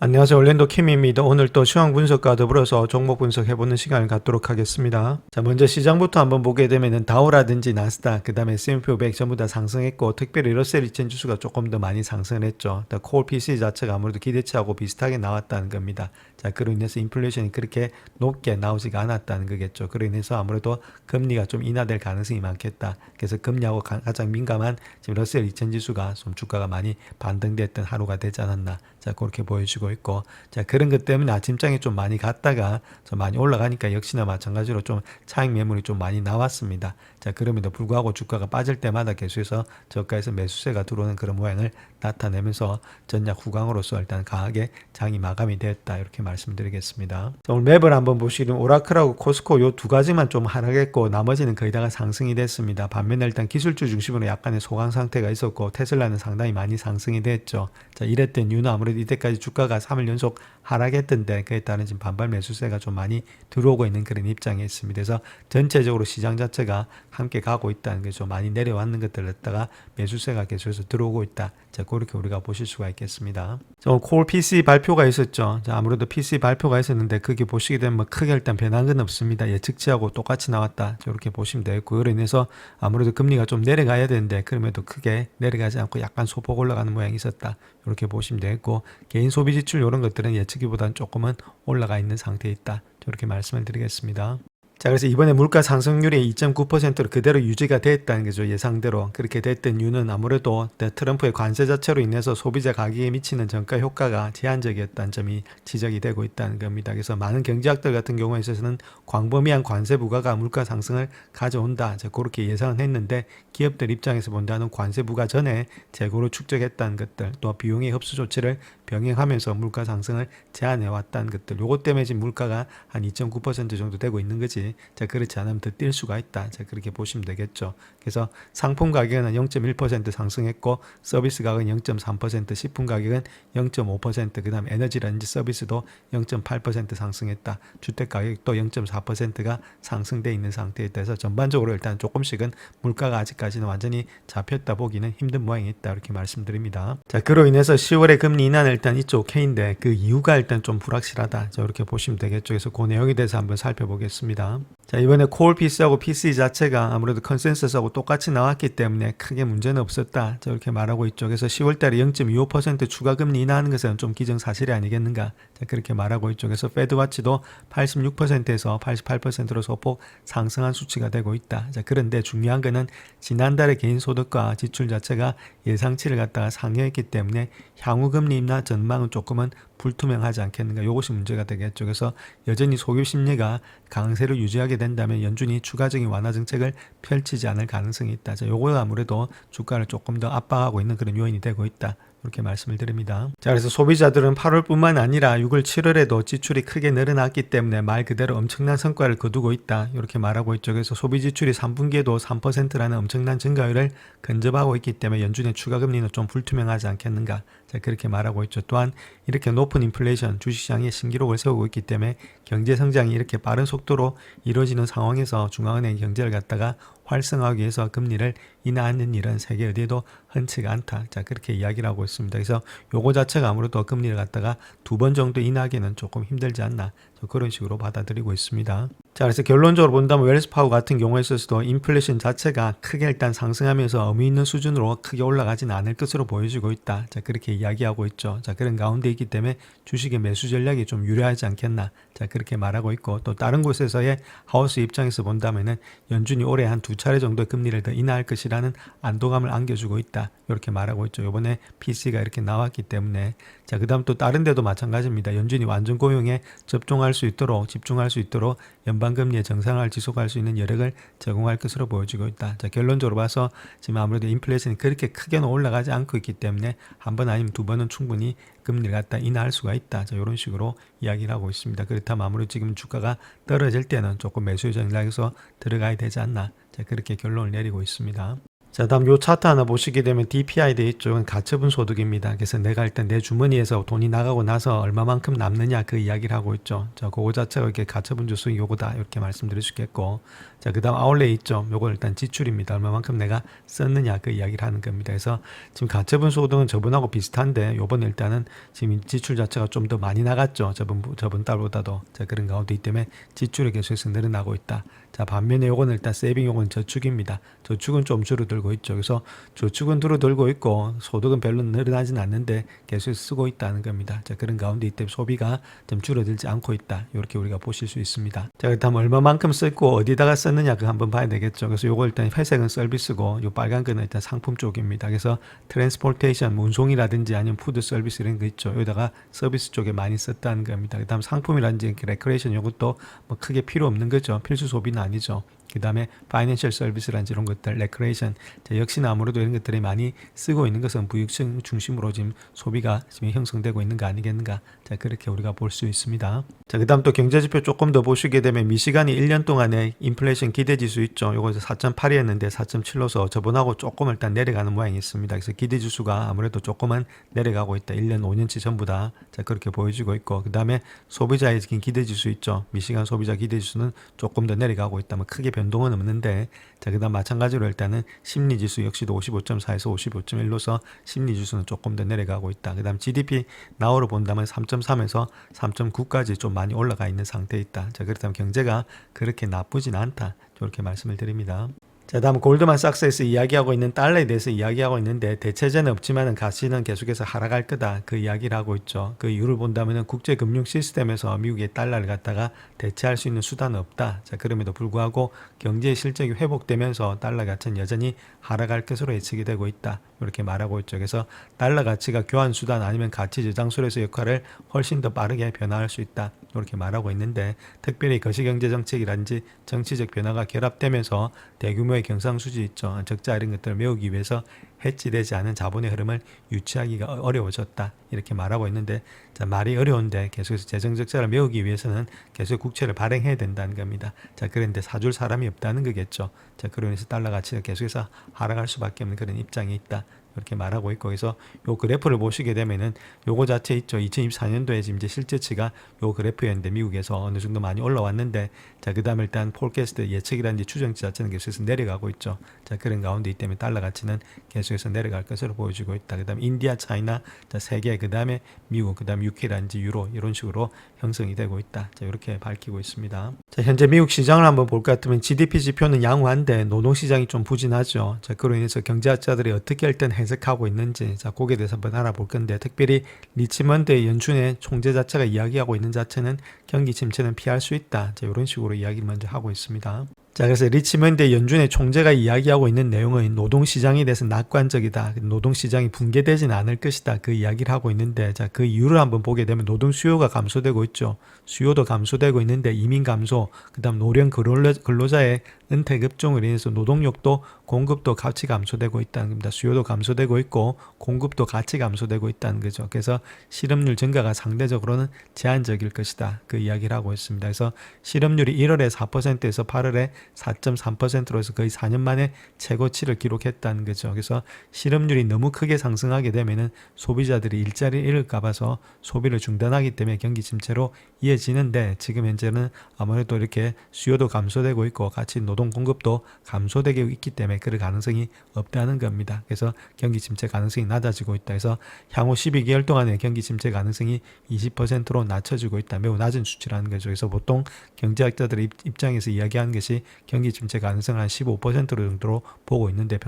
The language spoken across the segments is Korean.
안녕하세요. 올랜도 킴입니다. 오늘 또 시황 분석과 더불어서 종목 분석해보는 시간을 갖도록 하겠습니다. 자, 먼저 시장부터 한번 보게 되면은 다우라든지 나스닥, 그 다음에 S&P 500 전부 다 상승했고, 특별히 러셀 2000 지수가 조금 더 많이 상승을 했죠. 콜 PC 자체가 아무래도 기대치하고 비슷하게 나왔다는 겁니다. 자, 그로 인해서 인플레이션이 그렇게 높게 나오지가 않았다는 거겠죠. 그로 인해서 아무래도 금리가 좀 인하될 가능성이 많겠다. 그래서 금리하고 가장 민감한 지금 러셀 2000 지수가 좀 주가가 많이 반등됐던 하루가 되지 않았나. 자, 그렇게 보여주고 있고, 자, 그런 것 때문에 아침장에 좀 많이 갔다가 좀 많이 올라가니까 역시나 마찬가지로 좀 차익 매물이 좀 많이 나왔습니다. 자, 그럼에도 불구하고 주가가 빠질 때마다 계속해서 저가에서 매수세가 들어오는 그런 모양을 나타내면서 전략 후강으로서 일단 강하게 장이 마감이 됐다. 이렇게 말씀드리겠습니다. 자, 오늘 맵을 한번 보시면 오라클하고 코스코 요 두 가지만 좀 하락했고 나머지는 거의 다가 상승이 됐습니다. 반면에 일단 기술주 중심으로 약간의 소강 상태가 있었고 테슬라는 상당히 많이 상승이 됐죠. 자, 이랬던 이유는 아무래도 이때까지 주가가 3일 연속 하락했던데 그에 따른 지금 반발 매수세가 좀 많이 들어오고 있는 그런 입장에 있습니다. 그래서 전체적으로 시장 자체가 함께 가고 있다는 게 좀 많이 내려왔는 것들 갖다가 매수세가 계속해서 들어오고 있다. 자, 그렇게 우리가 보실 수가 있겠습니다. 콜 PC 발표가 있었죠. 자, 아무래도 PC 발표가 있었는데 그게 보시게 되면 뭐 크게 일단 변한 건 없습니다. 예측치하고 똑같이 나왔다. 이렇게 보시면 되겠고, 그로 인해서 아무래도 금리가 좀 내려가야 되는데 그럼에도 크게 내려가지 않고 약간 소폭 올라가는 모양이 있었다. 이렇게 보시면 되겠고, 개인 소비 지출 이런 것들은 예측보다는 조금은 올라가 있는 상태에 있다. 이렇게 말씀을 드리겠습니다. 자, 그래서 이번에 물가 상승률이 2.9%로 그대로 유지가 됐다는 거죠. 예상대로. 그렇게 됐던 이유는 아무래도 트럼프의 관세 자체로 인해서 소비자 가격에 미치는 전가 효과가 제한적이었다는 점이 지적이 되고 있다는 겁니다. 그래서 많은 경제학들 같은 경우에 있어서는 광범위한 관세 부과가 물가 상승을 가져온다. 자, 그렇게 예상은 했는데 기업들 입장에서 본다는 관세 부과 전에 재고로 축적했다는 것들, 또 비용의 흡수 조치를 병행하면서 물가 상승을 제한해 왔다는 것들, 요것 때문에 지금 물가가 한 2.9% 정도 되고 있는 거지. 자, 그렇지 않으면 더 뛸 수가 있다. 자, 그렇게 보시면 되겠죠. 그래서 상품 가격은 0.1% 상승했고 서비스 가격은 0.3%, 식품 가격은 0.5%, 그다음 에너지라든지 서비스도 0.8% 상승했다. 주택 가격도 0.4%가 상승돼 있는 상태에 대해서 전반적으로 일단 조금씩은 물가가 아직까지는 완전히 잡혔다 보기는 힘든 모양이 있다. 이렇게 말씀드립니다. 자, 그로 인해서 10월에 금리 인하는 일단 있죠. K인데 그 이유가 일단 좀 불확실하다. 자, 이렇게 보시면 되겠죠. 그래서 그 내용에 대해서 한번 살펴보겠습니다. 자, 이번에 콜 PC하고 PC 자체가 아무래도 컨센서스하고 똑같이 나왔기 때문에 크게 문제는 없었다. 자, 이렇게 말하고 있죠. 그래서 10월달에 0.25% 추가 금리 인하하는 것은 좀 기정사실이 아니겠는가. 자, 그렇게 말하고 있죠. 그래서 페드와치도 86%에서 88%로 소폭 상승한 수치가 되고 있다. 자, 그런데 중요한 거는 지난달에 개인소득과 지출 자체가 예상치를 갖다가 상회했기 때문에 향후 금리 인하 전망은 조금은 불투명하지 않겠는가. 이것이 문제가 되겠죠. 그래서 여전히 소유 심리가 강세를 유지하게 된다면 연준이 추가적인 완화 정책을 펼치지 않을 가능성이 있다. 자, 요거가 아무래도 주가를 조금 더 압박하고 있는 그런 요인이 되고 있다. 이렇게 말씀을 드립니다. 자, 그래서 소비자들은 8월뿐만 아니라 6월, 7월에도 지출이 크게 늘어났기 때문에 말 그대로 엄청난 성과를 거두고 있다. 이렇게 말하고 있죠. 그래서 소비 지출이 3분기에도 3%라는 엄청난 증가율을 근접하고 있기 때문에 연준의 추가 금리는 좀 불투명하지 않겠는가. 자, 그렇게 말하고 있죠. 또한 이렇게 높은 인플레이션, 주식시장에 신기록을 세우고 있기 때문에 경제 성장이 이렇게 빠른 속도로 이루어지는 상황에서 중앙은행 경제를 갖다가 활성화하기 위해서 금리를 인하하는 일은 세계 어디에도 흔치가 않다. 자, 그렇게 이야기를 하고 있습니다. 그래서 요거 자체가 아무래도 금리를 갖다가 2번 정도 인하하기는 조금 힘들지 않나. 그런 식으로 받아들이고 있습니다. 자, 그래서 결론적으로 본다면 웰스파고 같은 경우에 있어서도 인플레이션 자체가 크게 일단 상승하면서 의미 있는 수준으로 크게 올라가지는 않을 것으로 보여지고 있다. 자, 그렇게 이야기하고 있죠. 자, 그런 가운데 있기 때문에 주식의 매수 전략이 좀 유리하지 않겠나. 자, 그렇게 말하고 있고, 또 다른 곳에서의 하우스 입장에서 본다면은 연준이 올해 한 2차례 정도 금리를 더 인하할 것이라는 안도감을 안겨주고 있다. 이렇게 말하고 있죠. 이번에 PC가 이렇게 나왔기 때문에. 자, 그 다음 또 다른 데도 마찬가지입니다. 연준이 완전 고용에 접종할 수 있도록, 집중할 수 있도록 연방금리의 정상화를 지속할 수 있는 여력을 제공할 것으로 보여지고 있다. 자, 결론적으로 봐서 지금 아무래도 인플레이션이 그렇게 크게는 올라가지 않고 있기 때문에 한 번 아니면 두 번은 충분히 금리를 갖다 인하할 수가 있다. 자, 이런 식으로 이야기를 하고 있습니다. 그렇다면 아무래도 지금 주가가 떨어질 때는 조금 매수 전략에서 들어가야 되지 않나. 자, 그렇게 결론을 내리고 있습니다. 자, 다음 요 차트 하나 보시게 되면 DPI 돼 있죠. 이건 가처분 소득입니다. 그래서 내가 일단 내 주머니에서 돈이 나가고 나서 얼마만큼 남느냐 그 이야기를 하고 있죠. 자, 그거 자체가 이렇게 가처분 주수익 요거다 이렇게 말씀드릴 수 있겠고, 자, 그다음 아울렛 있죠. 요거 일단 지출입니다. 얼마만큼 내가 썼느냐 그 이야기를 하는 겁니다. 그래서 지금 가처분 소득은 저번하고 비슷한데 요번에 일단은 지금 지출 자체가 좀 더 많이 나갔죠. 저번 달보다도. 자, 그런 가운데 이 때문에 지출이 계속해서 늘어나고 있다. 자, 반면에 요거는 일단 세이빙, 요건 저축입니다. 저축은 좀 줄어들고 있죠. 그래서 저축은 줄어들고 있고 소득은 별로 늘어나진 않는데 계속 쓰고 있다는 겁니다. 자, 그런 가운데 이때 소비가 좀 줄어들지 않고 있다. 이렇게 우리가 보실 수 있습니다. 자, 그렇다면 얼마만큼 썼고 어디다가 썼느냐 그거 한번 봐야 되겠죠. 그래서 요거 일단 회색은 서비스고 요 빨간 거는 일단 상품 쪽입니다. 그래서 트랜스포테이션, 운송이라든지 아니면 푸드 서비스 이런 거 있죠. 여기다가 서비스 쪽에 많이 썼다는 겁니다. 그다음 상품이라든지 레크레이션 요것도 뭐 크게 필요 없는 거죠. 필수 소비는 아니죠. 그 다음에 파이낸셜 서비스라든지 이런 것들, 레크레이션, 역시나 아무래도 이런 것들이 많이 쓰고 있는 것은 부유층 중심으로 지금 소비가 지금 형성되고 있는 거 아니겠는가. 자, 그렇게 우리가 볼 수 있습니다. 자, 그 다음 또 경제지표 조금 더 보시게 되면 미시간이 1년 동안에 인플레이션 기대지수 있죠. 요거 4.8이었는데 4.7로서 저번하고 조금 일단 내려가는 모양이 있습니다. 그래서 기대지수가 아무래도 조금은 내려가고 있다. 1년 5년치 전부 다. 자, 그렇게 보여지고 있고, 그 다음에 소비자의 기대지수 있죠. 미시간 소비자 기대지수는 조금 더 내려가고 있다. 뭐 크게 변동은 없는데, 자, 그 다음 마찬가지로 일단은 심리지수 역시도 55.4에서 55.1로서 심리지수는 조금 더 내려가고 있다. 그 다음 GDP 나우로 본다면 3.3에서 3.9까지 좀 많이 올라가 있는 상태에 있다. 자, 그렇다면 경제가 그렇게 나쁘진 않다. 이렇게 말씀을 드립니다. 자, 다음 골드만삭스에서 이야기하고 있는 달러에 대해서 이야기하고 있는데, 대체제는 없지만은 가치는 계속해서 하락할 거다 그 이야기를 하고 있죠. 그 이유를 본다면은 국제 금융 시스템에서 미국의 달러를 갖다가 대체할 수 있는 수단은 없다. 자, 그럼에도 불구하고 경제의 실적이 회복되면서 달러 가치는 여전히 하락할 것으로 예측이 되고 있다. 이렇게 말하고 있죠. 그래서 달러 가치가 교환 수단 아니면 가치 저장소에서 역할을 훨씬 더 빠르게 변화할 수 있다. 이렇게 말하고 있는데, 특별히 거시경제 정책이라든지 정치적 변화가 결합되면서 대규모의 경상수지 있죠. 적자 이런 것들을 메우기 위해서 해지되지 않은 자본의 흐름을 유치하기가 어려워졌다. 이렇게 말하고 있는데, 자, 말이 어려운데 계속해서 재정 적자를 메우기 위해서는 계속 국채를 발행해야 된다는 겁니다. 자, 그런데 사줄 사람이 없다는 거겠죠. 자, 그러면서 달러 가치가 계속해서 하락할 수밖에 없는 그런 입장이 있다. 이렇게 말하고 있고, 그래서 요 그래프를 보시게 되면은 요거 자체 있죠. 2024년도에 지금 이제 실제치가 요 그래프였는데 미국에서 어느 정도 많이 올라왔는데, 자, 그 다음에 일단 폴캐스트 예측이라든지 추정치 자체는 계속해서 내려가고 있죠. 자, 그런 가운데 이 때문에 달러 가치는 계속해서 내려갈 것으로 보여지고 있다. 그 다음 인디아, 차이나, 자, 세계, 그 다음에 미국, 그 다음 UK라든지 유로 이런 식으로 형성이 되고 있다. 자, 이렇게 밝히고 있습니다. 자, 현재 미국 시장을 한번 볼 것 같으면 GDP 지표는 양호한데 노동시장이 좀 부진하죠. 자, 그로 인해서 경제학자들이 어떻게 일단 해석하고 있는지, 자, 거기에 대해서 한번 알아볼 건데, 특별히 리치먼드의 연준의 총재 자체가 이야기하고 있는 자체는 경기 침체는 피할 수 있다. 자, 이런 식으로 이야기를 먼저 하고 있습니다. 자, 그래서 리치먼드 연준의 총재가 이야기하고 있는 내용은 노동시장에 대해서 낙관적이다. 노동시장이 붕괴되지는 않을 것이다. 그 이야기를 하고 있는데, 자, 그 이유를 한번 보게 되면 노동 수요가 감소되고 있죠. 수요도 감소되고 있는데 이민 감소, 그 다음 노령 근로자의 은퇴 급종으로 인해서 노동력도 공급도 같이 감소되고 있다는 겁니다. 수요도 감소되고 있고 공급도 같이 감소되고 있다는 거죠. 그래서 실업률 증가가 상대적으로는 제한적일 것이다. 그 이야기를 하고 있습니다. 그래서 실업률이 1월에 4%에서 8월에 4.3%로 해서 거의 4년 만에 최고치를 기록했다는 거죠. 그래서 실업률이 너무 크게 상승하게 되면은 소비자들이 일자리를 잃을까 봐서 소비를 중단하기 때문에 경기 침체로 이어지는데, 지금 현재는 아무래도 이렇게 수요도 감소되고 있고 같이 노동 공급도 감소되고 있기 때문에 그럴 가능성이 없다는 겁니다. 그래서 경기 침체 가능성이 낮아지고 있다. 그래서 향후 12개월 동안의 경기 침체 가능성이 20%로 낮춰지고 있다. 매우 낮은 수치라는 거죠. 그래서 보통 경제학자들의 입장에서 이야기하는 것이 경기 침체 가능성을 한 15% 정도로 보고 있는데,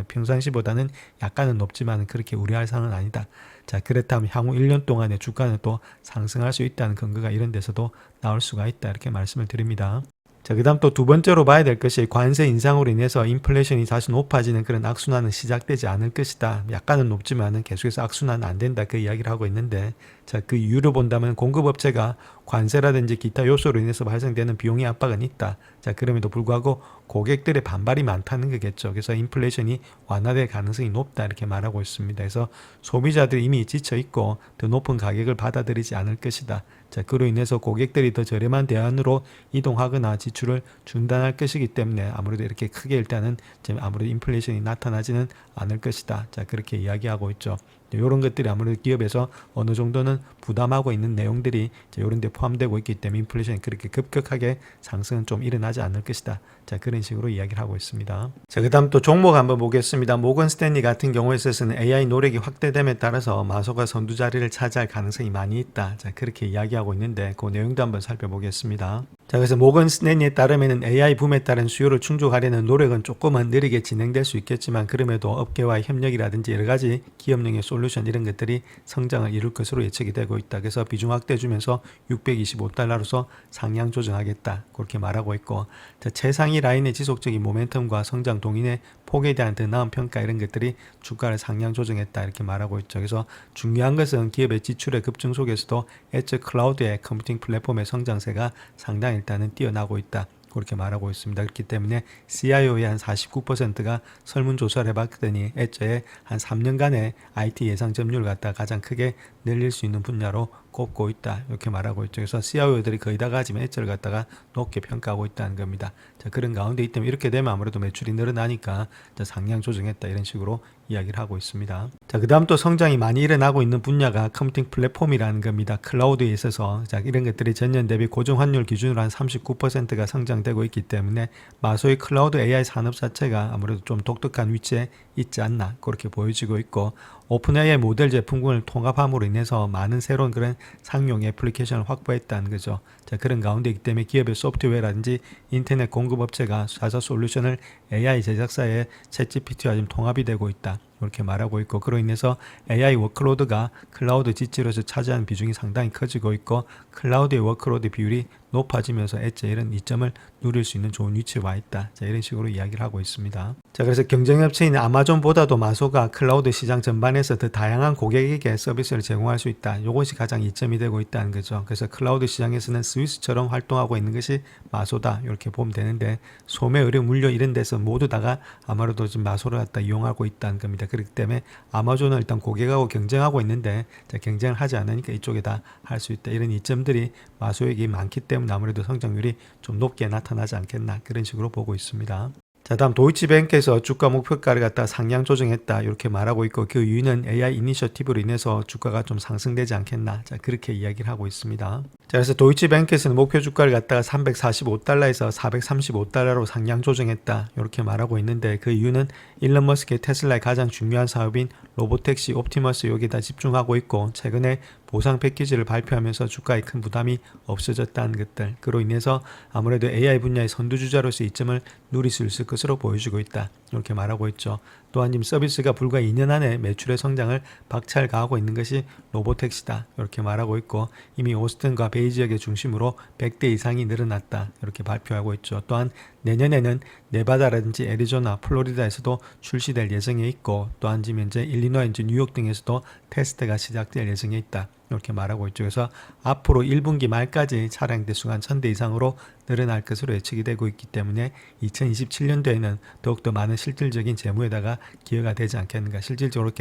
평상시보다는 약간은 높지만 그렇게 우려할 상황은 아니다. 자, 그렇다면 향후 1년 동안의 주가는 또 상승할 수 있다는 근거가 이런 데서도 나올 수가 있다. 이렇게 말씀을 드립니다. 자, 그 다음 또 두 번째로 봐야 될 것이 관세 인상으로 인해서 인플레이션이 다시 높아지는 그런 악순환은 시작되지 않을 것이다. 약간은 높지만은 계속해서 악순환은 안 된다. 그 이야기를 하고 있는데, 자, 그 이유를 본다면 공급업체가 관세라든지 기타 요소로 인해서 발생되는 비용의 압박은 있다. 자, 그럼에도 불구하고 고객들의 반발이 많다는 거겠죠. 그래서 인플레이션이 완화될 가능성이 높다. 이렇게 말하고 있습니다. 그래서 소비자들이 이미 지쳐 있고 더 높은 가격을 받아들이지 않을 것이다. 자, 그로 인해서 고객들이 더 저렴한 대안으로 이동하거나 지출을 중단할 것이기 때문에 아무래도 이렇게 크게 일단은 지금 아무래도 인플레이션이 나타나지는 않을 것이다. 자, 그렇게 이야기하고 있죠. 이런 것들이 아무래도 기업에서 어느 정도는 부담하고 있는 내용들이 이런 데 포함되고 있기 때문에 인플레이션이 그렇게 급격하게 상승은 좀 일어나지 않을 것이다. 자, 그런 식으로 이야기를 하고 있습니다. 자, 그 다음 또 종목 한번 보겠습니다. 모건 스탠리 같은 경우에 있어서는 AI 노력이 확대됨에 따라서 마소가 선두 자리를 차지할 가능성이 많이 있다. 자, 그렇게 이야기하고 있는데 그 내용도 한번 살펴보겠습니다. 자, 그래서 모건 스탠리에 따르면 AI 붐에 따른 수요를 충족하려는 노력은 조금은 느리게 진행될 수 있겠지만 그럼에도 업계와의 협력이라든지 여러 가지 기업용의 솔루션 이런 것들이 성장을 이룰 것으로 예측이 되고 있다. 그래서 비중 확대해주면서 625달러로서 상향 조정하겠다. 그렇게 말하고 있고, 자, 최상위 라인의 지속적인 모멘텀과 성장 동인의 폭에 대한 더 나은 평가 이런 것들이 주가를 상향 조정했다. 이렇게 말하고 있죠. 그래서 중요한 것은 기업의 지출의 급증 속에서도 엣지 클라우드의 컴퓨팅 플랫폼의 성장세가 상당히 일단은 뛰어나고 있다. 그렇게 말하고 있습니다. 그렇기 때문에 CIO의 한 49%가 설문조사를 해봤더니 엣지의 한 3년간의 IT 예상 점유율을 갖다 가장 크게 늘릴 수 있는 분야로 꼽고 있다. 이렇게 말하고 있죠. 그래서 CIO들이 거의 다가 지금 엣지를 갖다가 높게 평가하고 있다는 겁니다. 자, 그런 가운데 있다면 이렇게 되면 아무래도 매출이 늘어나니까 상향 조정했다. 이런 식으로 이야기를 하고 있습니다. 자, 그 다음 또 성장이 많이 일어나고 있는 분야가 컴퓨팅 플랫폼이라는 겁니다. 클라우드에 있어서 자, 이런 것들이 전년 대비 고정 환율 기준으로 한 39%가 성장되고 있기 때문에 마소의 클라우드 AI 산업 자체가 아무래도 좀 독특한 위치에 있지 않나 그렇게 보여지고 있고, 오픈 AI 모델 제품군을 통합함으로 인해서 많은 새로운 그런 상용 애플리케이션을 확보했다는 거죠. 자, 그런 가운데이기 때문에 기업의 소프트웨어라든지 인터넷 공급업체가 자사 솔루션을 AI 제작사의 챗GPT와 지금 통합이 되고 있다. 이렇게 말하고 있고, 그로 인해서 AI 워크로드가 클라우드 지출에서 차지하는 비중이 상당히 커지고 있고, 클라우드의 워크로드 비율이 높아지면서 엣지 이런 이점을 누릴 수 있는 좋은 위치에 와 있다. 자, 이런 식으로 이야기를 하고 있습니다. 자, 그래서 경쟁업체인 아마존보다도 마소가 클라우드 시장 전반에서 더 다양한 고객에게 서비스를 제공할 수 있다. 이것이 가장 이점이 되고 있다는 거죠. 그래서 클라우드 시장에서는 스위스처럼 활동하고 있는 것이 마소다. 이렇게 보면 되는데, 소매, 의료, 물류 이런 데서 모두 다가 아무래도 지금 마소를 갖다 이용하고 있다는 겁니다. 그렇기 때문에 아마존은 일단 고객하고 경쟁하고 있는데, 자, 경쟁을 하지 않으니까 이쪽에 다 할 수 있다. 이런 이점들이 마소에게 많기 때문에 아무래도 성장률이 좀 높게 나타나지 않겠나 그런 식으로 보고 있습니다. 자, 다음 도이치뱅크에서 주가 목표가를 갖다 상향 조정했다 이렇게 말하고 있고, 그 이유는 AI 이니셔티브로 인해서 주가가 좀 상승되지 않겠나, 자, 그렇게 이야기를 하고 있습니다. 자, 그래서 도이치뱅크에서는 목표 주가를 갖다가 345달러에서 435달러로 상향 조정했다 이렇게 말하고 있는데, 그 이유는 일론 머스크의 테슬라의 가장 중요한 사업인 로보택시 옵티머스 여기다 집중하고 있고, 최근에 보상 패키지를 발표하면서 주가에 큰 부담이 없어졌다는 것들, 그로 인해서 아무래도 AI 분야의 선두주자로서 이점을 누릴 수 있을 것으로 보여지고 있다 이렇게 말하고 있죠. 또한 지금 서비스가 불과 2년 안에 매출의 성장을 박차를 가하고 있는 것이 로보택시다 이렇게 말하고 있고, 이미 오스틴과 베이 지역의 중심으로 100대 이상이 늘어났다 이렇게 발표하고 있죠. 또한 내년에는 네바다라든지 애리조나, 플로리다에서도 출시될 예정에 있고, 또한 지금 현재 일리노이인지 뉴욕 등에서도 테스트가 시작될 예정에 있다 이렇게 말하고 있죠. 그래서 앞으로 1분기 말까지 차량 대수가 한 1000대 이상으로 늘어날 것으로 예측이 되고 있기 때문에 2027년도에는 더욱더 많은 실질적인 재무에다가 기여가 되지 않겠는가, 실질적으로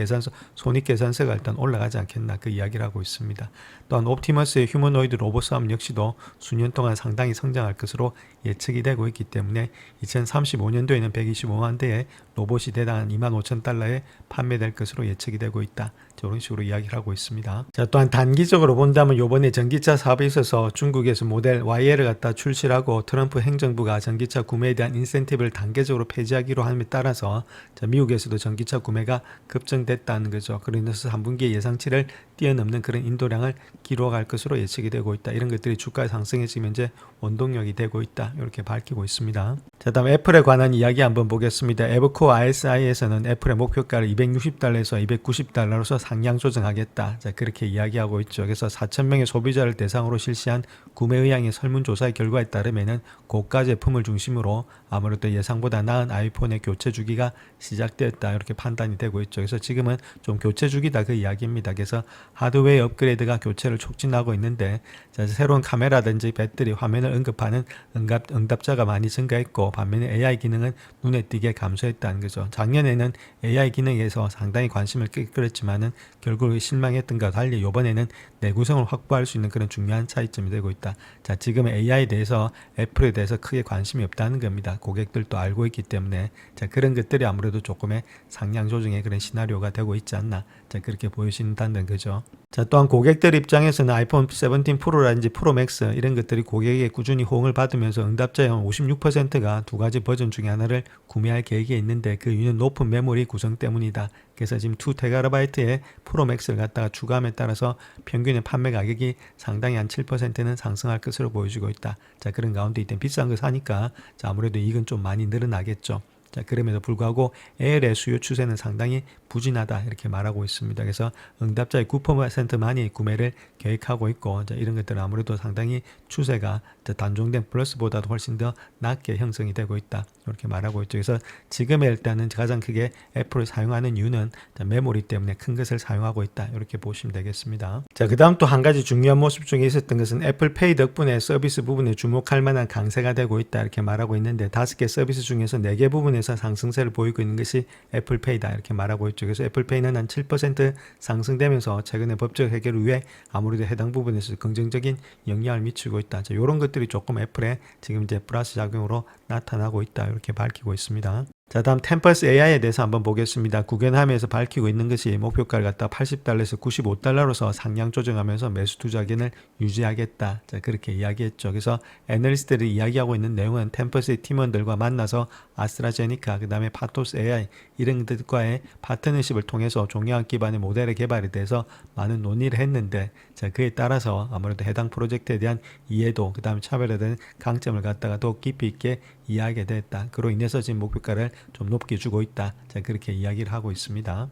손익계산서가 일단 올라가지 않겠나 그 이야기를 하고 있습니다. 또한 옵티머스의 휴머노이드 로봇 사업 역시도 수년 동안 상당히 성장할 것으로 예측이 되고 있기 때문에 2035년도에는 125만 대의 로봇이 대당 25,000달러에 판매될 것으로 예측이 되고 있다. 이런 식으로 이야기를 하고 있습니다. 자, 또한 단기적으로 본다면 이번에 전기차 사업에 있어서 중국에서 모델 YL을 갖다 출시를 하고, 트럼프 행정부가 전기차 구매에 대한 인센티브를 단계적으로 폐지하기로 함에 따라서 자, 미국에서도 전기차 구매가 급증됐다는 거죠. 그러면서 3분기에 예상치를 뛰어넘는 그런 인도량을 기록할 것으로 예측이 되고 있다. 이런 것들이 주가 상승에 지금 현재 원동력이 되고 있다 이렇게 밝히고 있습니다. 자, 다음 애플에 관한 이야기 한번 보겠습니다. 에버코어 RSI에서는 애플의 목표가를 260달러에서 290달러로서 상향 조정하겠다. 자, 그렇게 이야기하고 있죠. 그래서 4,000명의 소비자를 대상으로 실시한 구매 의향의 설문조사의 결과에 따르면은 고가 제품을 중심으로 아무래도 예상보다 나은 아이폰의 교체 주기가 시작되었다 이렇게 판단이 되고 있죠. 그래서 지금은 좀 교체 주기다 그 이야기입니다. 그래서 하드웨어 업그레이드가 교체를 촉진하고 있는데, 자, 새로운 카메라든지 배터리, 화면을 언급하는 응답자가 많이 증가했고, 반면에 AI 기능은 눈에 띄게 감소했다는 거죠. 작년에는 AI 기능에서 상당히 관심을 끌었지만은 결국 실망했던 것과 달리 이번에는 내구성을 확보할 수 있는 그런 중요한 차이점이 되고 있다. 자, 지금 AI에 대해서 애플에 대해서 크게 관심이 없다는 겁니다. 고객들도 알고 있기 때문에 자, 그런 것들이 아무래도 조금의 상향 조정의 그런 시나리오가 되고 있지 않나. 자, 그렇게 보여진다는 거죠. 자, 또한 고객들 입장에서는 아이폰 17 프로라든지 프로 맥스 이런 것들이 고객에게 꾸준히 호응을 받으면서 응답자의 56%가 두 가지 버전 중에 하나를 구매할 계획에 있는데 그 이유는 높은 메모리 구성 때문이다. 그래서 지금 2TB의 프로 맥스를 갖다가 추가함에 따라서 평균의 판매 가격이 상당히 한 7%는 상승할 것으로 보여지고 있다. 자, 그런 가운데 이때 비싼 거 사니까 자, 아무래도 이익은 좀 많이 늘어나겠죠. 자, 그럼에도 불구하고 AL의 수요 추세는 상당히 부진하다 이렇게 말하고 있습니다. 그래서 응답자의 9%만이 구매를 계획하고 있고 자, 이런 것들은 아무래도 상당히 추세가 단종된 플러스보다도 훨씬 더 낮게 형성이 되고 있다 이렇게 말하고 있죠. 그래서 지금에 일단은 가장 크게 애플을 사용하는 이유는 메모리 때문에 큰 것을 사용하고 있다 이렇게 보시면 되겠습니다. 자, 그 다음 또 한 가지 중요한 모습 중에 있었던 것은 애플페이 덕분에 서비스 부분에 주목할 만한 강세가 되고 있다 이렇게 말하고 있는데 5개 서비스 중에서 4개 부분에서 상승세를 보이고 있는 것이 애플페이다 이렇게 말하고 있죠. 그래서 애플페이는 한 7% 상승되면서 최근에 법적 해결을 위해 아무래도 해당 부분에서 긍정적인 영향을 미치고 있다. 자, 이런 것들이 조금 애플에 지금 이제 플러스 작용으로 나타나고 있다 이렇게 밝히고 있습니다. 자, 다음 템퍼스 AI에 대해서 한번 보겠습니다. 구겐함에서 밝히고 있는 것이 목표가를 갖다 80달러에서 95달러로서 상향 조정하면서 매수 투자견을 유지하겠다. 자, 그렇게 이야기했죠. 그래서 애널리스트들이 이야기하고 있는 내용은 템퍼스의 팀원들과 만나서 아스트라제니카, 그 다음에 파토스 AI 이런 것과의 파트너십을 통해서 종양학 기반의 모델의 개발에 대해서 많은 논의를 했는데 자, 그에 따라서 아무래도 해당 프로젝트에 대한 이해도, 그 다음에 차별에 대한 강점을 갖다가 더욱 깊이 있게 이해하게 됐다. 그로 인해서 지금 목표가를 좀 높게 주고 있다. 자, 그렇게 이야기를 하고 있습니다.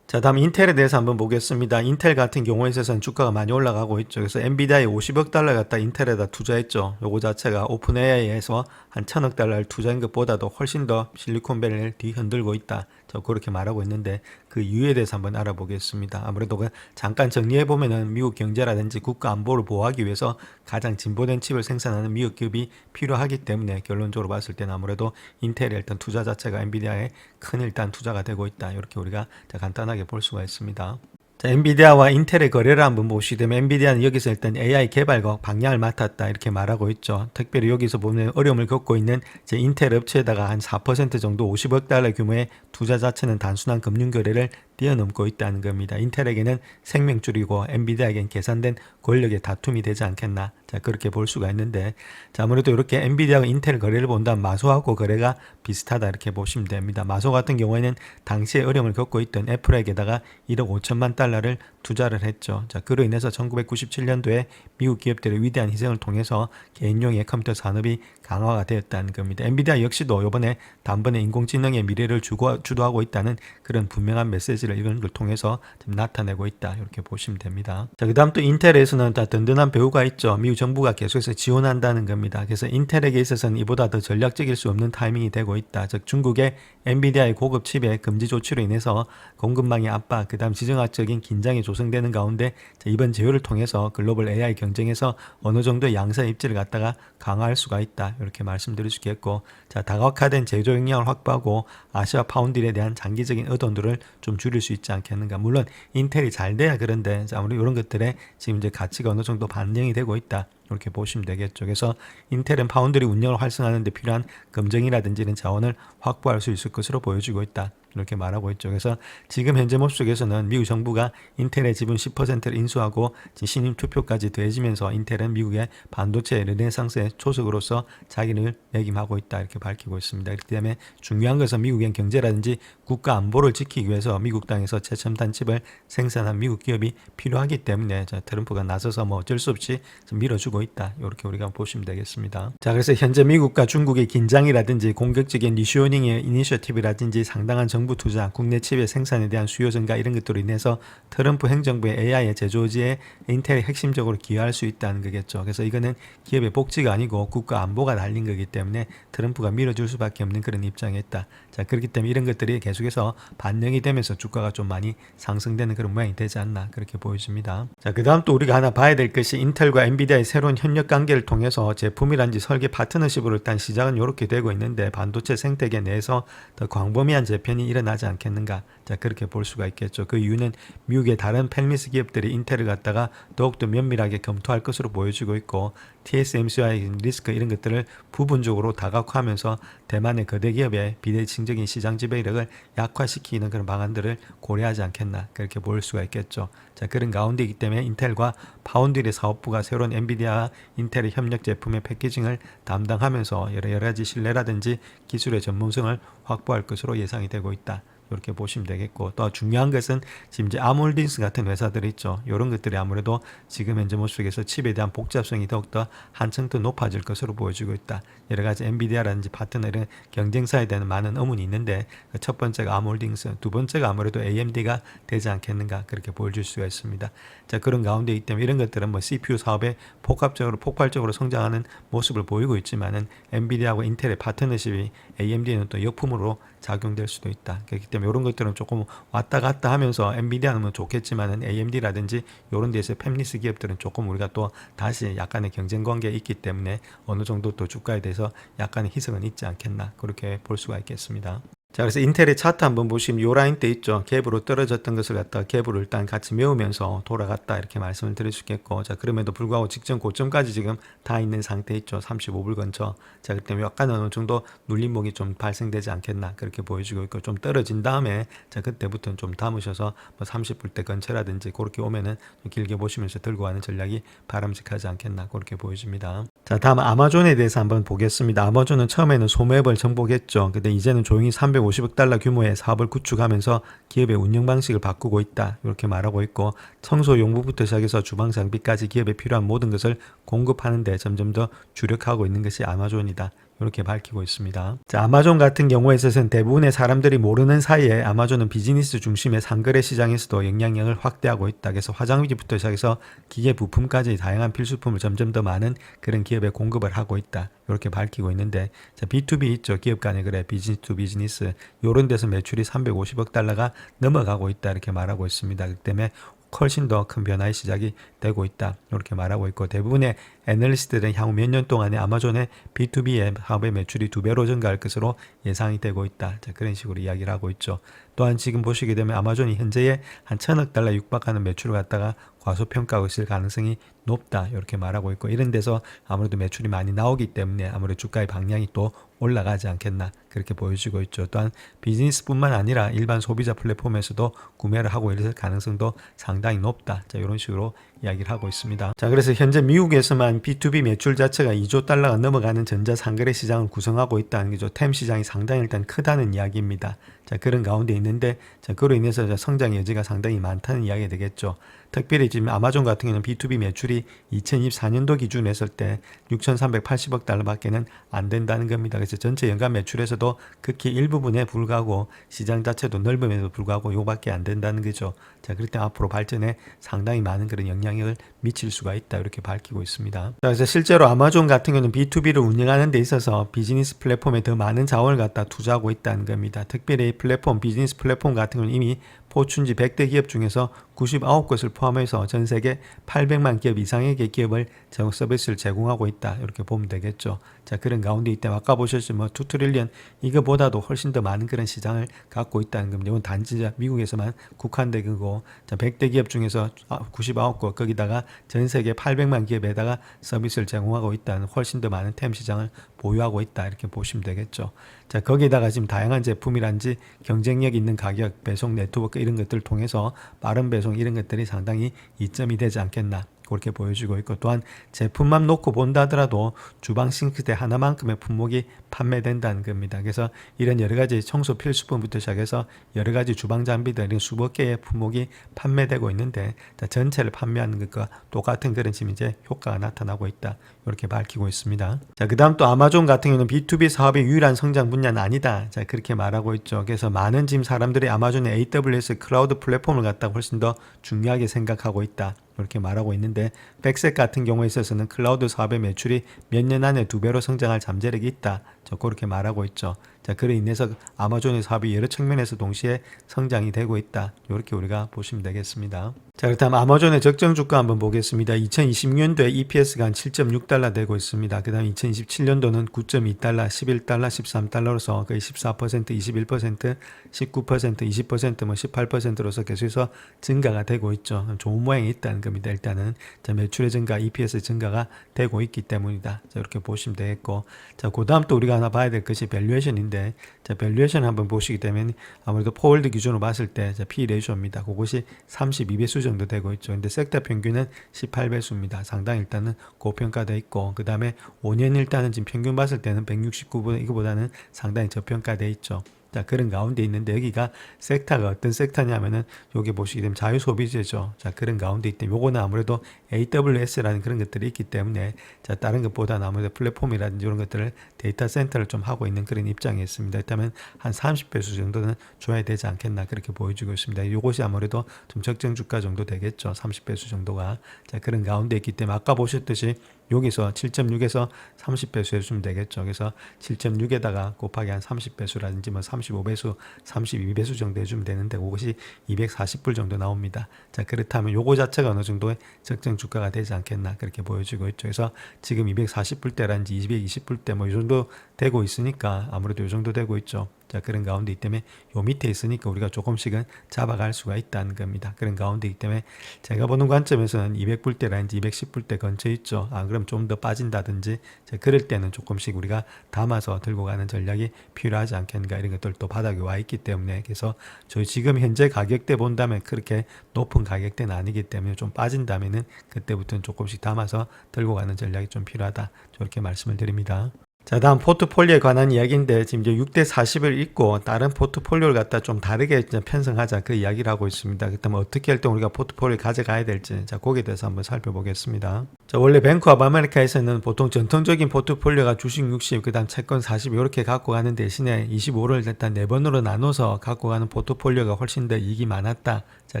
자, 다음 인텔에 대해서 한번 보겠습니다. 인텔 같은 경우에 있어서는 주가가 많이 올라가고 있죠. 그래서 엔비디아에 50억 달러 갖다 인텔에다 투자했죠. 요거 자체가 오픈 AI에서 한 1000억 달러를 투자한 것보다도 훨씬 더 실리콘밸리를 뒤흔들고 있다. 저 그렇게 말하고 있는데 그 이유에 대해서 한번 알아보겠습니다. 아무래도 잠깐 정리해 보면은 미국 경제라든지 국가 안보를 보호하기 위해서 가장 진보된 칩을 생산하는 미국 기업이 필요하기 때문에 결론적으로 봤을 때는 아무래도 인텔의 일단 투자 자체가 엔비디아에 큰 일단 투자가 되고 있다. 이렇게 우리가 간단하게 볼 수가 있습니다. 자, 엔비디아와 인텔의 거래를 한번 보시게 되면 엔비디아는 여기서 일단 AI 개발과 방향을 맡았다 이렇게 말하고 있죠. 특별히 여기서 보면 어려움을 겪고 있는 인텔 업체에다가 한 4% 정도 50억 달러 규모의 투자 자체는 단순한 금융 거래를 뛰어넘고 있다는 겁니다. 인텔에게는 생명줄이고 엔비디아에겐 계산된 권력의 다툼이 되지 않겠나. 자, 그렇게 볼 수가 있는데 자, 아무래도 이렇게 엔비디아와 인텔 거래를 본다면 마소하고 거래가 비슷하다 이렇게 보시면 됩니다. 마소 같은 경우에는 당시에 어려움을 겪고 있던 애플에게다가 1억 5천만 달러를 투자를 했죠. 자, 그로 인해서 1997년도에 미국 기업들의 위대한 희생을 통해서 개인용의 컴퓨터 산업이 강화가 되었다는 겁니다. 엔비디아 역시도 이번에 단번에 인공지능의 미래를 주도하고 있다는 그런 분명한 메시지를 이런 걸 통해서 좀 나타내고 있다 이렇게 보시면 됩니다. 자, 그 다음 또 인텔에서는 다 든든한 배후가 있죠. 미국 정부가 계속해서 지원한다는 겁니다. 그래서 인텔에게 있어서는 이보다 더 전략적일 수 없는 타이밍이 되고 있다. 즉 중국의 엔비디아의 고급 칩의 금지 조치로 인해서 공급망의 압박, 그 다음 지정학적인 긴장이 조성되는 가운데 이번 제휴를 통해서 글로벌 AI 경쟁에서 어느 정도 양사 입지를 갖다가 강화할 수가 있다 이렇게 말씀드릴 수 있겠고, 자, 다각화된 제조 역량을 확보하고 아시아 파운드리에 대한 장기적인 의존도를 좀 줄일 수 있지 않겠는가. 물론 인텔이 잘 돼야 그런데 아무리 이런 것들에 지금 이제 가치가 어느 정도 반영이 되고 있다 이렇게 보시면 되겠죠. 그래서 인텔은 파운드리 운영을 활성화하는 데 필요한 검증이라든지 이런 자원을 확보할 수 있을 것으로 보여지고 있다 이렇게 말하고 있죠. 그래서 지금 현재 모습 속에서는 미국 정부가 인텔의 지분 10%를 인수하고 신임 투표까지 더해지면서 인텔은 미국의 반도체 르네상스의 초석으로서 자기를 매김하고 있다 이렇게 밝히고 있습니다. 그렇기 때문에 중요한 것은 미국의 경제라든지 국가 안보를 지키기 위해서 미국 땅에서 최첨단 칩을 생산한 미국 기업이 필요하기 때문에 트럼프가 나서서 어쩔 수 없이 밀어주고 있다 이렇게 우리가 보시면 되겠습니다. 자, 그래서 현재 미국과 중국의 긴장이라든지 공격적인 리쇼닝의 이니셔티브라든지 상당한 정부 투자, 국내 칩의 생산에 대한 수요 증가 이런 것들로 인해서 트럼프 행정부의 AI의 제조지에 인텔이 핵심적으로 기여할 수 있다는 거겠죠. 그래서 이거는 기업의 복지가 아니고 국가 안보가 달린 거기 때문에 트럼프가 밀어줄 수밖에 없는 그런 입장에 있다. 자, 그렇기 때문에 이런 것들이 계속해서 반영이 되면서 주가가 좀 많이 상승되는 그런 모양이 되지 않나 그렇게 보여집니다. 자, 그 다음 또 우리가 하나 봐야 될 것이 인텔과 엔비디아의 새로운 협력 관계를 통해서 제품이란지 설계 파트너십으로 일단 시작은 이렇게 되고 있는데 반도체 생태계 내에서 더 광범위한 재편이 일어나지 않겠는가. 자, 그렇게 볼 수가 있겠죠. 그 이유는 미국의 다른 팹리스 기업들이 인텔을 갖다가 더욱더 면밀하게 검토할 것으로 보여지고 있고 TSMC와의 리스크 이런 것들을 부분적으로 다각화하면서 대만의 거대 기업의 비대칭적인 시장 지배력을 약화시키는 그런 방안들을 고려하지 않겠나 그렇게 볼 수가 있겠죠. 자, 그런 가운데이기 때문에 인텔과 파운드리 사업부가 새로운 엔비디아와 인텔의 협력 제품의 패키징을 담당하면서 여러 가지 신뢰라든지 기술의 전문성을 확보할 것으로 예상이 되고 있다. 이렇게 보시면 되겠고 또 중요한 것은 지금 이제 아몰딩스 같은 회사들이 있죠. 이런 것들이 아무래도 지금 현재 모습에서 칩에 대한 복잡성이 더욱더 한층 더 높아질 것으로 보여지고 있다. 여러 가지 엔비디아라든지 파트너 이런 경쟁사에 대한 많은 의문이 있는데 첫 번째가 아몰딩스, 두 번째가 아무래도 AMD가 되지 않겠는가 그렇게 보여질 수가 있습니다. 자, 그런 가운데이기 때문에 이런 것들은 뭐 CPU 사업에 폭발적으로 성장하는 모습을 보이고 있지만은 엔비디아하고 인텔의 파트너십이 AMD는 또 역품으로 작용될 수도 있다. 그렇기 때문에 이런 것들은 조금 왔다 갔다 하면서 엔비디아는 뭐 좋겠지만은 AMD라든지 이런 데서 팹리스 기업들은 조금 우리가 또 다시 약간의 경쟁 관계에 있기 때문에 어느 정도 또 주가에 대해서 약간의 희석은 있지 않겠나 그렇게 볼 수가 있겠습니다. 자, 그래서 인텔의 차트 한번 보시면 요 라인 때 있죠. 갭으로 떨어졌던 것을 갖다가 갭으로 일단 같이 메우면서 돌아갔다 이렇게 말씀을 드릴 수 있겠고, 자, 그럼에도 불구하고 직전 고점까지 지금 다 있는 상태 있죠. 35불 근처. 자, 그렇기 때문에 약간 어느 정도 눌림목이 좀 발생되지 않겠나 그렇게 보여지고 있고, 좀 떨어진 다음에 자, 그때부터는 좀 담으셔서 뭐 30불대 근처라든지 그렇게 오면은 좀 길게 보시면서 들고 가는 전략이 바람직하지 않겠나 그렇게 보여집니다. 자, 다음 아마존에 대해서 한번 보겠습니다. 아마존은 처음에는 소매업을 정복했죠. 근데 이제는 조용히 350억 달러 규모의 사업을 구축하면서 기업의 운영 방식을 바꾸고 있다. 이렇게 말하고 있고 청소 용품부터 시작해서 주방 장비까지 기업에 필요한 모든 것을 공급하는 데 점점 더 주력하고 있는 것이 아마존이다. 이렇게 밝히고 있습니다. 자, 아마존 같은 경우에 있어서는 대부분의 사람들이 모르는 사이에 아마존은 비즈니스 중심의 상거래 시장에서도 영향력을 확대하고 있다. 그래서 화장지부터 시작해서 기계 부품까지 다양한 필수품을 점점 더 많은 그런 기업에 공급을 하고 있다. 이렇게 밝히고 있는데, 자, B2B 있죠. 기업 간의 거래, 비즈니스 투 비즈니스. 이런 데서 매출이 350억 달러가 넘어가고 있다. 이렇게 말하고 있습니다. 그렇기 때문에 훨씬 더 큰 변화의 시작이 되고 있다. 이렇게 말하고 있고 대부분의 애널리스트들은 향후 몇 년 동안에 아마존의 B2B의 사업의 매출이 2배로 증가할 것으로 예상이 되고 있다. 자, 그런 식으로 이야기를 하고 있죠. 또한 지금 보시게 되면 아마존이 현재의 한 1000억 달러 육박하는 매출을 갖다가 과소평가하고 있을 가능성이 높다. 이렇게 말하고 있고 이런 데서 아무래도 매출이 많이 나오기 때문에 아무래도 주가의 방향이 또 올라가지 않겠나 그렇게 보여지고 있죠. 또한 비즈니스뿐만 아니라 일반 소비자 플랫폼에서도 구매를 하고 있을 가능성도 상당히 높다. 자, 이런 식으로 이야기를 하고 있습니다. 자, 그래서 현재 미국에서만 B2B 매출 자체가 2조 달러가 넘어가는 전자상거래 시장을 구성하고 있다는 거죠. 템 시장이 상당히 일단 크다는 이야기입니다. 자, 그런 가운데 있는데 자, 그로 인해서 성장 여지가 상당히 많다는 이야기가 되겠죠. 특별히 지금 아마존 같은 경우는 B2B 매출이 2024년도 기준으로 했을 때 6,380억 달러밖에는 안 된다는 겁니다. 그래서 전체 연간 매출에서도 극히 일부분에 불과하고 시장 자체도 넓음에도 불구하고 요밖에 안 된다는 거죠. 자, 그럴 때 앞으로 발전에 상당히 많은 그런 영향력을 미칠 수가 있다. 이렇게 밝히고 있습니다. 자, 그래서 실제로 아마존 같은 경우는 B2B를 운영하는 데 있어서 비즈니스 플랫폼에 더 많은 자원을 갖다 투자하고 있다는 겁니다. 특별히 플랫폼, 비즈니스 플랫폼 같은 경우는 이미 포춘지 100대 기업 중에서 99곳을 포함해서 전 세계 800만 기업 이상의 기업을 서비스를 제공하고 있다. 이렇게 보면 되겠죠. 자, 그런 가운데 이때 아까 보셨지만 뭐 2트릴리언 이거보다도 훨씬 더 많은 그런 시장을 갖고 있다는 겁니다. 이건 단지 미국에서만 국한된 거고, 자, 100대 기업 중에서 99곳 거기다가 전 세계 800만 기업에다가 서비스를 제공하고 있다는 훨씬 더 많은 템 시장을 보유하고 있다. 이렇게 보시면 되겠죠. 자, 거기에다가 지금 다양한 제품이란지 경쟁력 있는 가격, 배송 네트워크 이런 것들을 통해서 빠른 배송 이런 것들이 상당히 이점이 되지 않겠나 그렇게 보여지고 있고 또한 제품만 놓고 본다 하더라도 주방 싱크대 하나만큼의 품목이 판매된다는 겁니다. 그래서 이런 여러 가지 청소 필수품부터 시작해서 여러 가지 주방 장비들 이런 수백 개의 품목이 판매되고 있는데 자, 전체를 판매하는 것과 똑같은 그런 지금 이제 효과가 나타나고 있다. 이렇게 밝히고 있습니다. 자, 그다음 또 아마존 같은 경우는 B2B 사업의 유일한 성장 분야는 아니다. 자, 그렇게 말하고 있죠. 그래서 많은 지금 사람들이 아마존의 AWS 클라우드 플랫폼을 갖다 훨씬 더 중요하게 생각하고 있다. 이렇게 말하고 있는데 백색 같은 경우에 있어서는 클라우드 사업의 매출이 몇 년 안에 2배로 성장할 잠재력이 있다. 저 그렇게 말하고 있죠. 자, 그로 인해서 아마존의 사업이 여러 측면에서 동시에 성장이 되고 있다. 이렇게 우리가 보시면 되겠습니다. 자, 그렇다면 아마존의 적정 주가 한번 보겠습니다. 2026년도에 EPS가 한 7.6달러 되고 있습니다. 그 다음에 2027년도는 9.2달러, 11달러, 13달러로서 거의 14%, 21%, 19%, 20%, 뭐 18%로서 계속해서 증가가 되고 있죠. 좋은 모양이 있다는 겁니다. 일단은 자, 매출의 증가, EPS 증가가 되고 있기 때문이다. 자, 이렇게 보시면 되겠고, 자, 그 다음 또 우리가 하나 봐야 될 것이 밸류에이션인데, 자, 밸류에이션 한번 보시게 되면 아무래도 포월드 기준으로 봤을 때 자, P 레이쇼입니다. 그것이 32배수 정도 되고 있죠. 근데 섹터 평균은 18배수입니다. 상당히 일단은 고평가되어 있고, 그 다음에 5년 일단은 지금 평균 봤을 때는 169보 이거보다는 상당히 저평가되어 있죠. 자, 그런 가운데 있는데 여기가 섹터가 어떤 섹터냐면은 여기 보시게 되면 자유소비재죠. 자, 그런 가운데 있기 때문에 요거는 아무래도 AWS라는 그런 것들이 있기 때문에 자, 다른 것보다는 아무래도 플랫폼이라든지 이런 것들을 데이터 센터를 좀 하고 있는 그런 입장이 있습니다. 그렇다면 한 30배수 정도는 줘야 되지 않겠나 그렇게 보여주고 있습니다. 이것이 아무래도 좀 적정 주가 정도 되겠죠. 30배수 정도가. 자, 그런 가운데 있기 때문에 아까 보셨듯이 여기서 7.6에서 30배수 해주면 되겠죠. 그래서 7.6에다가 곱하기 한 30배수라든지 뭐 35배수, 32배수 정도 해주면 되는데 그것이 240불 정도 나옵니다. 자, 그렇다면 요거 자체가 어느 정도의 적정 주가가 되지 않겠나 그렇게 보여지고 있죠. 그래서 지금 240불대라든지 220불대 뭐 이 정도 되고 있으니까 아무래도 이 정도 되고 있죠. 자, 그런 가운데 있기 때문에 요 밑에 있으니까 우리가 조금씩은 잡아갈 수가 있다는 겁니다. 그런 가운데 있기 때문에 제가 보는 관점에서는 200불대라든지 210불대 근처에 있죠. 그럼 좀 더 빠진다든지 자, 그럴 때는 조금씩 우리가 담아서 들고 가는 전략이 필요하지 않겠는가 이런 것들도 바닥에 와 있기 때문에 그래서 저희 지금 현재 가격대 본다면 그렇게 높은 가격대는 아니기 때문에 좀 빠진다면은 그때부터는 조금씩 담아서 들고 가는 전략이 좀 필요하다. 저렇게 말씀을 드립니다. 자, 다음 포트폴리오에 관한 이야기인데 지금 이제 6대 40을 읽고 다른 포트폴리오를 갖다 좀 다르게 편성하자 그 이야기를 하고 있습니다. 그렇다면 어떻게 할 때 우리가 포트폴리오를 가져가야 될지 자, 거기에 대해서 한번 살펴보겠습니다. 자, 원래 뱅크 오브 아메리카에서는 보통 전통적인 포트폴리오가 주식 60, 그 다음 채권 40 이렇게 갖고 가는 대신에 25를 일단 4번으로 나눠서 갖고 가는 포트폴리오가 훨씬 더 이익이 많았다. 자,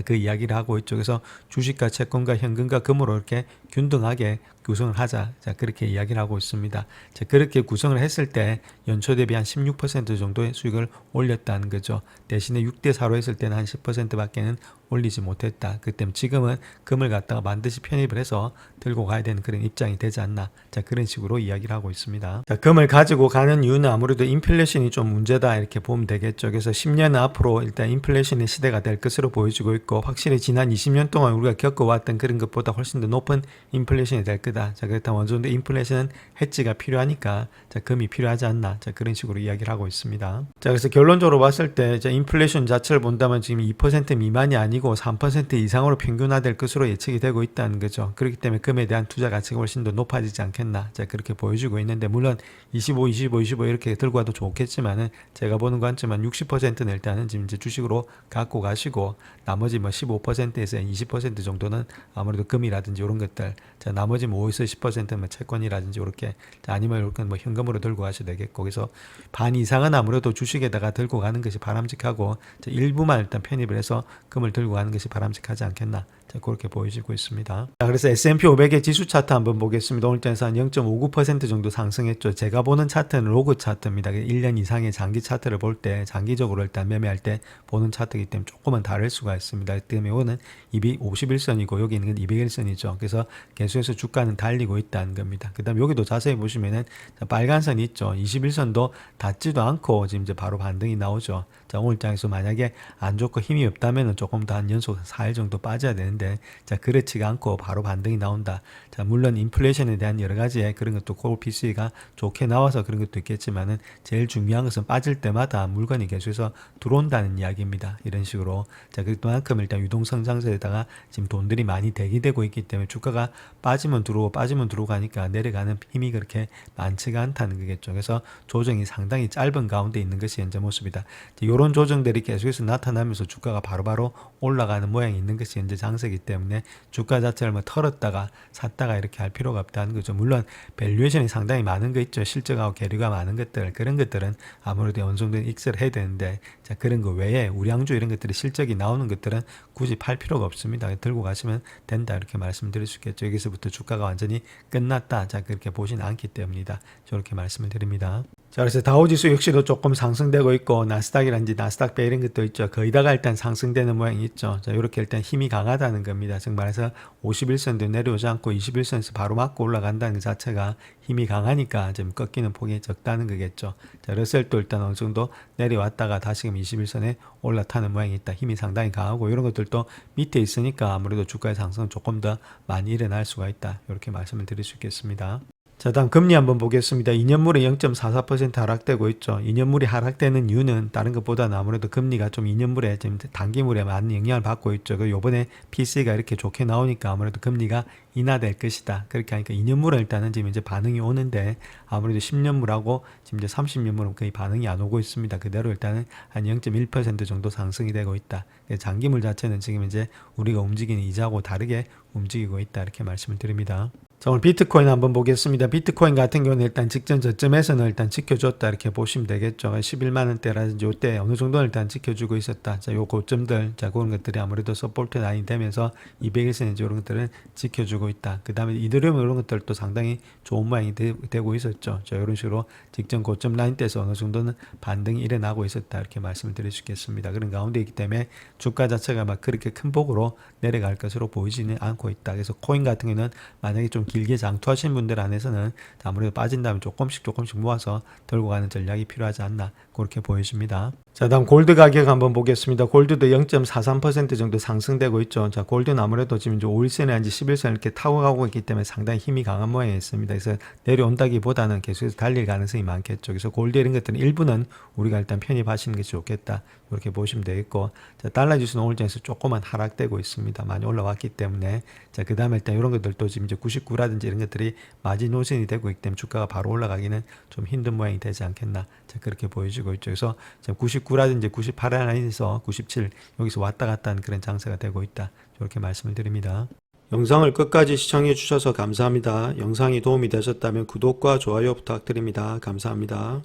그 이야기를 하고 있죠. 그래서 주식과 채권과 현금과 금으로 이렇게 균등하게 구성을 하자. 자, 그렇게 이야기를 하고 있습니다. 자, 그렇게 구성을 했을 때 연초 대비 한 16% 정도의 수익을 올렸다는 거죠. 대신에 6대 4로 했을 때는 한 10%밖에는 올리지 못했다. 그 때문에 지금은 금을 갖다가 반드시 편입을 해서 들고 가야 되는 그런 입장이 되지 않나. 자, 그런 식으로 이야기를 하고 있습니다. 자, 금을 가지고 가는 이유는 아무래도 인플레이션이 좀 문제다 이렇게 보면 되겠죠. 그래서 10년 앞으로 일단 인플레이션의 시대가 될 것으로 보여지고 있고 확실히 지난 20년 동안 우리가 겪어왔던 그런 것보다 훨씬 더 높은 인플레이션이 될 거다. 자, 그렇다면 어느 정도 인플레이션은 해지가 필요하니까 자, 금이 필요하지 않나. 자, 그런 식으로 이야기를 하고 있습니다. 자, 그래서 결론적으로 봤을 때 자, 인플레이션 자체를 본다면 지금 2% 미만이 아니고 3% 이상으로 평균화될 것으로 예측이 되고 있다는 거죠. 그렇기 때문에 금에 대한 투자 가치가 훨씬 더 높아지지 않겠나. 자, 그렇게 보여주고 있는데 물론 25 이렇게 들고 와도 좋겠지만은 제가 보는 관점은 60%는 일단은 지금 이제 주식으로 갖고 가시고 나머지 뭐 15%에서 20% 정도는 아무래도 금이라든지 이런 것들 자, 나머지 뭐 5에서 10%는 채권이라든지 이렇게 자, 아니면 이렇게 뭐 현금으로 들고 가셔도 되겠고 그래서 반 이상은 아무래도 주식에다가 들고 가는 것이 바람직하고 자, 일부만 일단 편입을 해서 금을 들고 가는 것이 바람직하지 않겠나. 자, 그렇게 보여지고 있습니다. 자, 그래서 S&P 500의 지수 차트 한번 보겠습니다. 오늘 장에서 한 0.59% 정도 상승했죠. 제가 보는 차트는 로그 차트입니다. 1년 이상의 장기 차트를 볼 때 장기적으로 일단 매매할 때 보는 차트이기 때문에 조금은 다를 수가 있습니다. 그 때문에 이거는 251선이고 여기 있는 건 201선이죠. 그래서 계속해서 주가는 달리고 있다는 겁니다. 그 다음에 여기도 자세히 보시면은 빨간 선이 있죠. 21선도 닿지도 않고 지금 이제 바로 반등이 나오죠. 자, 오늘 장에서 만약에 안 좋고 힘이 없다면은 조금 더 한 연속 4일 정도 빠져야 되는데 자, 그렇지가 않고 바로 반등이 나온다. 자, 물론 인플레이션에 대한 여러 가지의 그런 것도 콜 PC가 좋게 나와서 그런 것도 있겠지만은 제일 중요한 것은 빠질 때마다 물건이 계속해서 들어온다는 이야기입니다. 이런 식으로. 자, 그만큼 일단 유동성 장세에다가 지금 돈들이 많이 대기되고 있기 때문에 주가가 빠지면 들어오고 하니까 내려가는 힘이 그렇게 많지가 않다는 거겠죠. 그래서 조정이 상당히 짧은 가운데 있는 것이 현재 모습이다. 이런 조정들이 계속해서 나타나면서 주가가 바로바로 올라가는 모양이 있는 것이 현재 장세이기 때문에 주가 자체를 뭐 털었다가 샀다가 이렇게 할 필요가 없다는 거죠. 물론 밸류에이션이 상당히 많은 거 있죠. 실적하고 계류가 많은 것들 그런 것들은 아무래도 어느 정도 익스를 해야 되는데 자, 그런 거 외에 우량주 이런 것들이 실적이 나오는 것들은 굳이 팔 필요가 없습니다. 들고 가시면 된다 이렇게 말씀드릴 수 있겠죠. 여기서부터 주가가 완전히 끝났다. 자, 그렇게 보진 않기 때문이다. 저렇게 말씀을 드립니다. 자, 그래서 다우지수 역시도 조금 상승되고 있고, 나스닥이란지 나스닥배 이런 것도 있죠. 거의 다가 일단 상승되는 모양이 있죠. 자, 이렇게 일단 힘이 강하다는 겁니다. 즉 말해서 51선도 내려오지 않고 21선에서 바로 맞고 올라간다는 것 자체가 힘이 강하니까 좀 꺾이는 폭이 적다는 거겠죠. 자, 러셀도 일단 어느 정도 내려왔다가 다시금 21선에 올라타는 모양이 있다. 힘이 상당히 강하고, 이런 것들도 밑에 있으니까 아무래도 주가의 상승은 조금 더 많이 일어날 수가 있다. 이렇게 말씀을 드릴 수 있겠습니다. 자, 다음 금리 한번 보겠습니다. 2년물에 0.44% 하락되고 있죠. 2년물이 하락되는 이유는 다른 것보다는 아무래도 금리가 좀 2년물에 지금 단기물에 많은 영향을 받고 있죠. 그 요번에 PC가 이렇게 좋게 나오니까 아무래도 금리가 인하될 것이다. 그렇게 하니까 2년물은 일단은 지금 이제 반응이 오는데, 아무래도 10년물하고 지금 이제 30년물은 거의 반응이 안 오고 있습니다. 그대로 일단은 한 0.1% 정도 상승이 되고 있다. 장기물 자체는 지금 이제 우리가 움직이는 이자하고 다르게 움직이고 있다. 이렇게 말씀을 드립니다. 자, 오늘 비트코인 한번 보겠습니다. 비트코인 같은 경우는 일단 직전 저점에서는 일단 지켜줬다 이렇게 보시면 되겠죠. 11만원대라든지 이때 어느 정도는 일단 지켜주고 있었다. 자, 요 고점들, 자, 그런 것들이 아무래도 서포트 라인이 되면서 200일선인지 이런 것들은 지켜주고 있다. 그 다음에 이더리움 이런 것들도 상당히 좋은 모양이 되고 있었죠. 자, 이런 식으로 직전 고점 라인대에서 어느 정도는 반등이 일어나고 있었다 이렇게 말씀을 드릴 수 있겠습니다. 그런 가운데 있기 때문에 주가 자체가 막 그렇게 큰 폭으로 내려갈 것으로 보이지는 않고 있다. 그래서 코인 같은 경우는 만약에 좀 길게 장투하신 분들 안에서는 아무래도 빠진 다음에 조금씩 모아서 들고 가는 전략이 필요하지 않나 그렇게 보여집니다. 자, 다음 골드 가격 한번 보겠습니다. 골드도 0.43% 정도 상승되고 있죠. 자, 골드는 아무래도 지금 이제 5일선에 한지 11선 이렇게 타고 가고 있기 때문에 상당히 힘이 강한 모양이 있습니다. 그래서 내려온다기보다는 계속해서 달릴 가능성이 많겠죠. 그래서 골드 이런 것들은 일부는 우리가 일단 편입하시는 것이 좋겠다. 이렇게 보시면 되겠고, 자, 달러 지수는 오늘 장에서 조금만 하락되고 있습니다. 많이 올라왔기 때문에. 자, 그 다음에 일단 이런 것들도 지금 이제 99라든지 이런 것들이 마지노선이 되고 있기 때문에 주가가 바로 올라가기는 좀 힘든 모양이 되지 않겠나. 자, 그렇게 보여지고 있죠. 그래서 99라든지 98 라인에서 97 여기서 왔다 갔다 하는 그런 장세가 되고 있다. 이렇게 말씀을 드립니다. 영상을 끝까지 시청해 주셔서 감사합니다. 영상이 도움이 되셨다면 구독과 좋아요 부탁드립니다. 감사합니다.